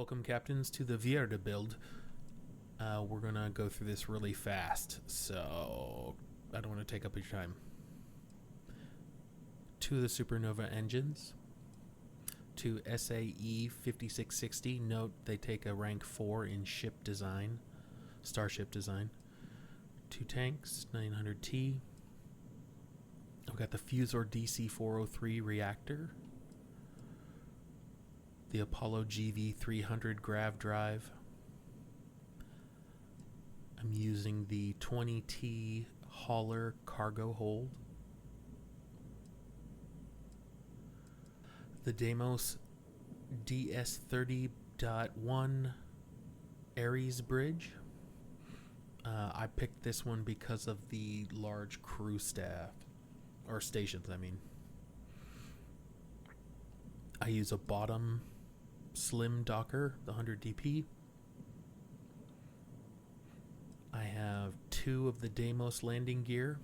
Welcome, captains, to the Vrede build. We're going to go through this really fast, so I don't want to take up your time. 2 of the Supernova engines. 2 SAE 5660. Note they take a rank 4 in ship design, starship design. 2 tanks, 900T. I've got the Fusor DC-403 reactor. The Apollo GV300 Grav drive. I'm using the 20T hauler cargo hold. The Deimos DS30.1 Ares bridge. I picked this one because of the large crew staff, or stations, I mean. I use a bottom slim docker, the 100 DP. I have 2 of the Deimos landing gear.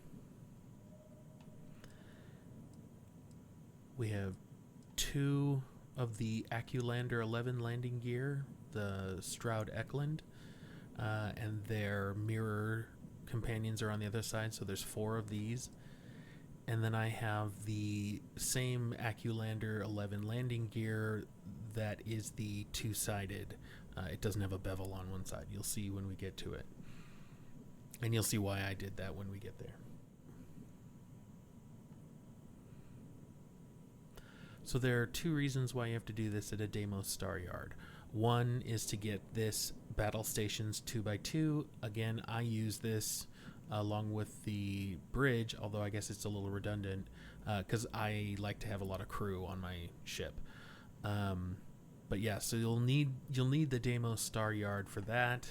We have 2 of the Accu-Lander 11 landing gear, the Stroud-Eklund, and their mirror companions are on the other side, so there's 4 of these. And then I have the same Accu-Lander 11 landing gear that is the 2-sided. It doesn't have a bevel on one side. You'll see when we get to it. And you'll see why I did that when we get there. So there are 2 reasons why you have to do this at a Deimos Star Yard. One is to get this battle stations 2x2. Again, I use this along with the bridge, although I guess it's a little redundant because I like to have a lot of crew on my ship. But yeah, so you'll need the Deimos Star Yard for that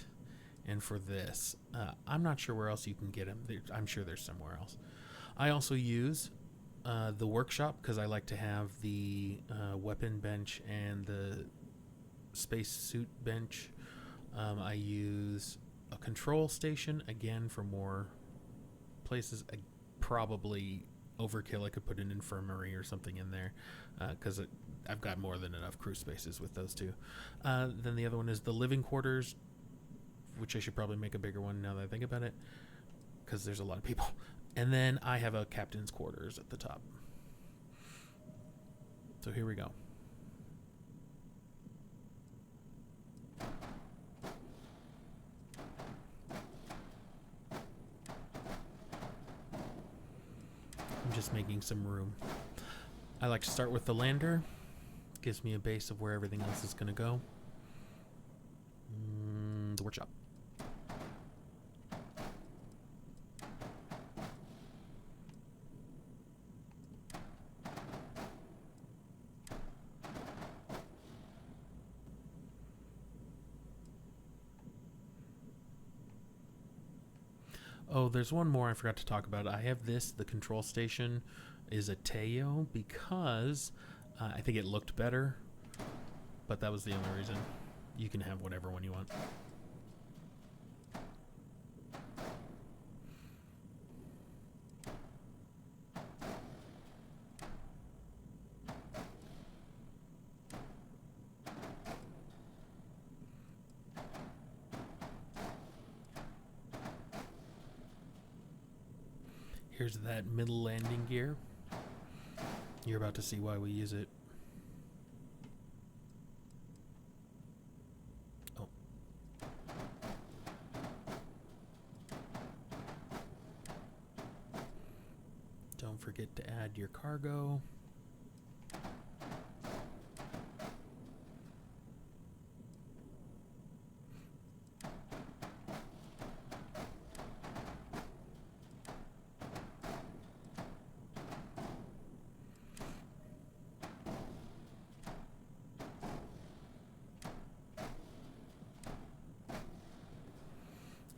and for this. I'm not sure where else you can get them. I'm sure there's somewhere else. I also use the workshop because I like to have the weapon bench and the space suit bench. I use a control station again for more places. Probably overkill. I could put an infirmary or something in there because I've got more than enough crew spaces with those 2. Then the other one is the living quarters, which I should probably make a bigger one now that I think about it because there's a lot of people. And then I have a captain's quarters at the top. So here we go. I'm just making some room. I like to start with the lander. Gives me a base of where everything else is going to go. The workshop. Oh, there's one more I forgot to talk about. I have this. The control station is a Taiyo because I think it looked better, but that was the only reason. You can have whatever one you want. Here's that middle landing gear. You're about to see why we use it. Oh. Don't forget to add your cargo.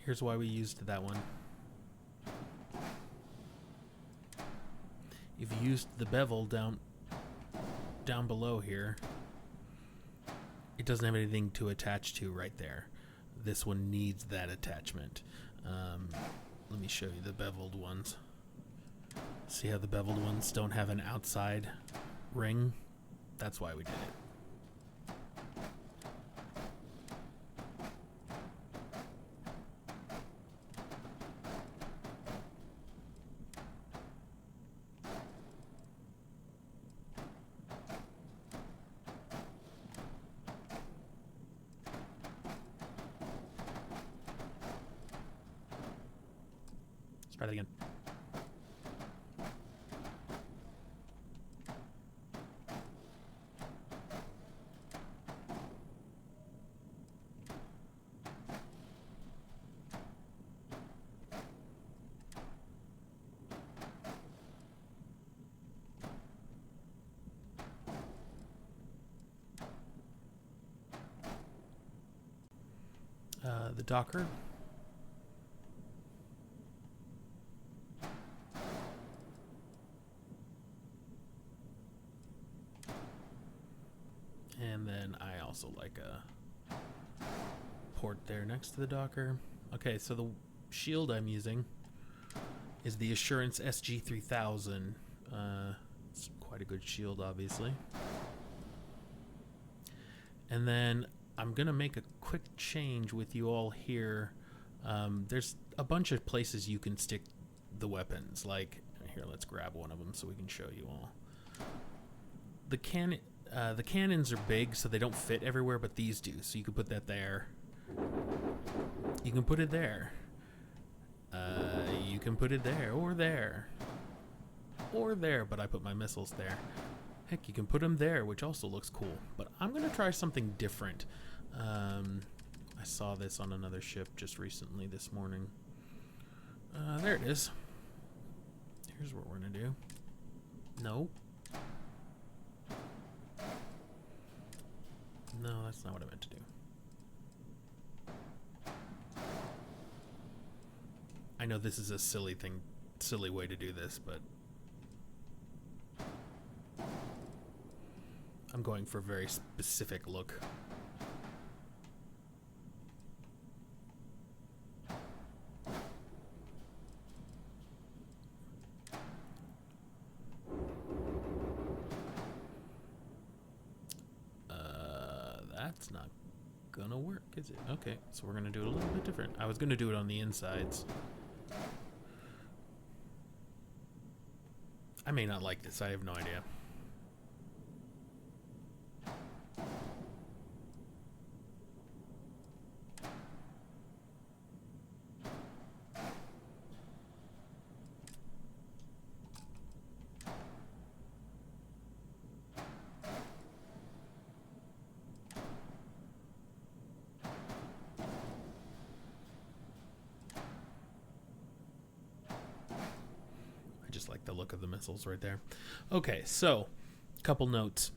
Here's why we used that one. If you used the bevel down below here, it doesn't have anything to attach to right there. This one needs that attachment. Let me show you the beveled ones. See how the beveled ones don't have an outside ring? That's why we did it. Try that again. The Docker. And then I also like a port there next to the Docker. Okay, so the shield I'm using is the Assurance SG-3000. It's quite a good shield, obviously. And then I'm going to make a quick change with you all here. There's a bunch of places you can stick the weapons. Like, here, let's grab one of them so we can show you all. The cannons are big, so they don't fit everywhere, but these do. So you can put that there. You can put it there. You can put it there, or there. Or there, but I put my missiles there. Heck, you can put them there, which also looks cool. But I'm going to try something different. I saw this on another ship just recently this morning. There it is. Here's what we're going to do. No. No, that's not what I meant to do. I know this is a silly way to do this, but I'm going for a very specific look. That's not gonna work, is it? Okay, so we're gonna do it a little bit different. I was gonna do it on the insides. I may not like this, I have no idea. Like the look of the missiles right there. Okay, so a couple notes.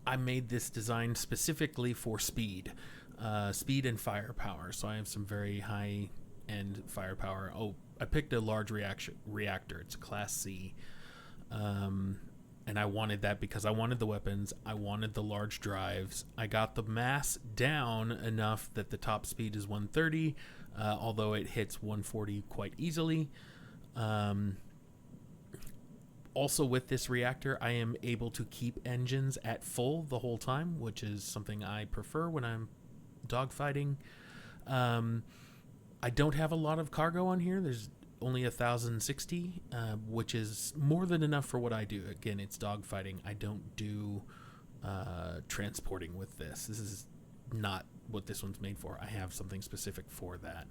I made this design specifically for speed and firepower. So I have some very high end firepower. Oh, I picked a large reactor. It's a Class C. And I wanted that because I wanted the weapons. I wanted the large drives. I got the mass down enough that the top speed is 130, although it hits 140 quite easily. Also with this reactor, I am able to keep engines at full the whole time, which is something I prefer when I'm dogfighting. I don't have a lot of cargo on here. There's only 1,060, which is more than enough for what I do. Again, it's dogfighting. I don't do transporting with this. This is not what this one's made for. I have something specific for that.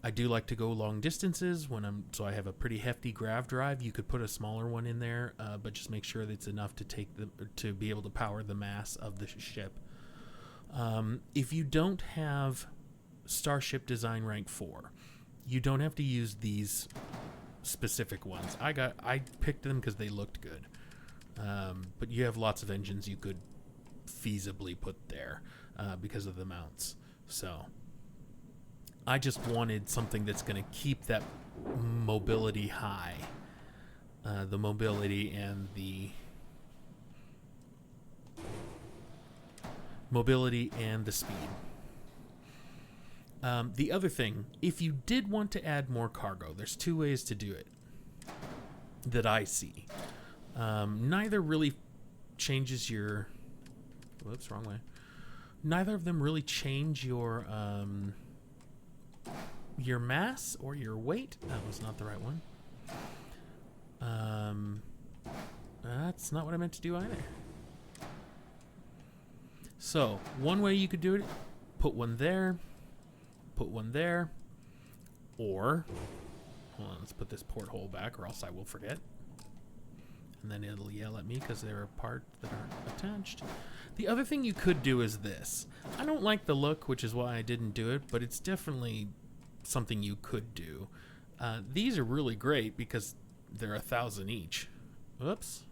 I do like to go long distances so I have a pretty hefty grav drive. You could put a smaller one in there, but just make sure that it's enough to be able to power the mass of the ship. If you don't have Starship Design Rank 4, you don't have to use these specific ones. I picked them because they looked good. But you have lots of engines you could feasibly put there because of the mounts. So I just wanted something that's going to keep that mobility high. The mobility and the speed. The other thing, if you did want to add more cargo, there's two ways to do it that I see. Neither really changes your... Whoops, wrong way. Neither of them really change your mass or your weight. That was not the right one. That's not what I meant to do either. So, one way you could do it, put one there, Or, hold on, let's put this porthole back or else I will forget. And then it'll yell at me because there are parts that are attached. The other thing you could do is this. I don't like the look, which is why I didn't do it, but it's definitely something you could do. These are really great because they're 1,000 each. Oops.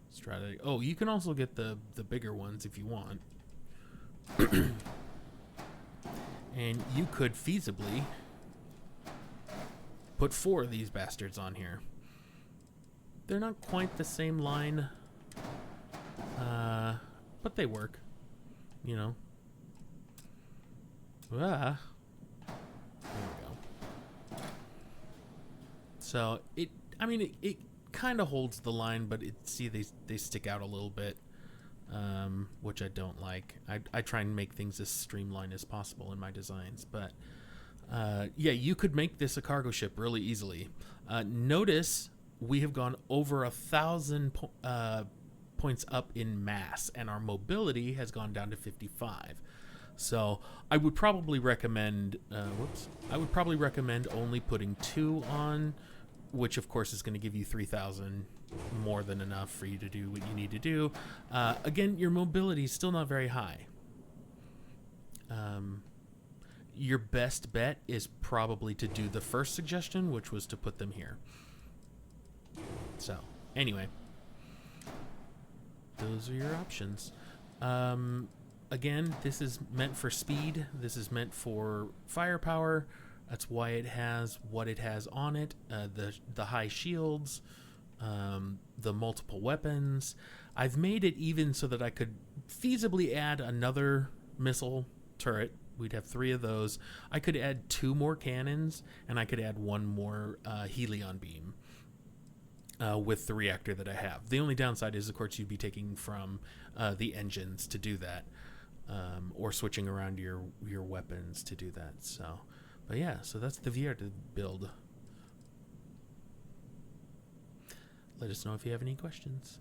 Let's try that. Oh, you can also get the bigger ones if you want. And you could feasibly put 4 of these bastards on here. They're not quite the same line, but they work, you know. There we go. So it kind of holds the line, but they stick out a little bit, which I don't like. I try and make things as streamlined as possible in my designs, but yeah, you could make this a cargo ship really easily. Notice we have gone over 1,000 points up in mass, and our mobility has gone down to 55. So I would probably recommend, only putting 2 on, which of course is going to give you 3,000, more than enough for you to do what you need to do. Again, your mobility is still not very high. Your best bet is probably to do the first suggestion, which was to put them here. So, anyway, those are your options. Again, this is meant for speed. This is meant for firepower. That's why it has what it has on it. The high shields, the multiple weapons. I've made it even so that I could feasibly add another missile turret. We'd have 3 of those. I could add 2 more cannons, and I could add 1 more helion beam. With the reactor that I have. The only downside is, of course, you'd be taking from the engines to do that, or switching around your weapons to do that. So, but yeah, so that's the Vrede build. Let us know if you have any questions.